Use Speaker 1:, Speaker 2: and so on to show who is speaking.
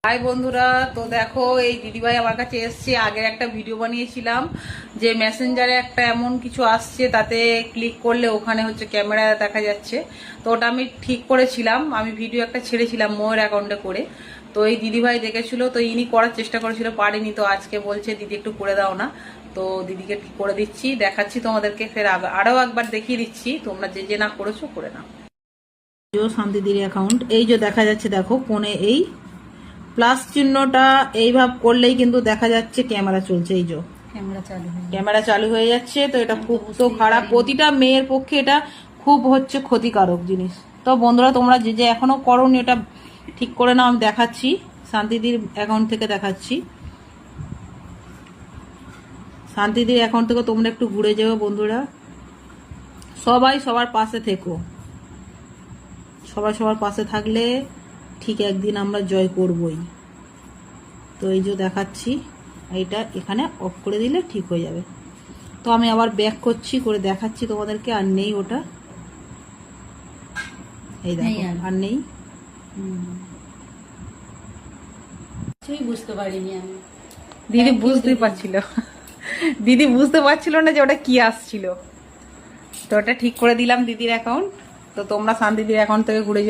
Speaker 1: High বন্ধুরা, তো দেখো এই দিদিভাই আমার কাছে এসছে। আগের একটা ভিডিও বানিয়েছিলাম যে মেসেঞ্জারে একটা এমন কিছু আসছে, তাতে ক্লিক করলে ওখানে হচ্ছে ক্যামেরা দেখা যাচ্ছে। তো ওটা আমি ঠিক করেছিলাম, আমি ভিডিও একটা ছেড়েছিলাম মোর অ্যাকাউন্টে করে। তো এই দিদিভাই দেখেছিল, তো ইনি করার চেষ্টা করেছিল, পারেনি। তো আজকে বলছে দিদি একটু করে দাও না। তো দিদিকে ঠিক করে দিচ্ছি, দেখাচ্ছি তোমাদেরকে, ফের আরও একবার দেখিয়ে দিচ্ছি, তোমরা যে যে না করেছো করে নাও। শান্তিদির অ্যাকাউন্ট এই যে দেখা যাচ্ছে, দেখো কোণে এই প্লাস চিহ্নটা এইভাবে করলেই কিন্তু দেখা যাচ্ছে ক্যামেরা চলছে। এই যে ক্যামেরা চালু হয়ে যাচ্ছে। তো এটা খুব তো খারাপ, প্রতিটা মেয়ের পক্ষে এটা খুব হচ্ছে ক্ষতিকারক জিনিস। তো বন্ধুরা, তোমরা যে যে এখনো করোনি এটা ঠিক করে নাও। আমি দেখাচ্ছি, শান্তিদির অ্যাকাউন্ট থেকে দেখাচ্ছি। শান্তিদির অ্যাকাউন্ট থেকে তোমরা একটু ঘুরে যাও বন্ধুরা। সবাই সবার পাশে থেকো, সবাই সবার পাশে থাকলে ঠিক একদিন আমরা জয় করবই। তো এই যে দেখাচ্ছি, এইটা এখানে অফ করে দিলে ঠিক হয়ে যাবে। তো আমি আবার ব্যাক করছি, করে দেখাচ্ছি তোমাদেরকে। আর নেই ওটা, এই দেখো আর নেই।
Speaker 2: বুঝতে পারিনি আমি।
Speaker 1: দিদি বুঝতে পারছিল, দিদি বুঝতে পারছিল না যে ওটা কি আসছিল। তো ওটা ঠিক করে দিলাম দিদির অ্যাকাউন্ট। তো তোমরা শান্তিদির অ্যাকাউন্ট থেকে ঘুরে যাও।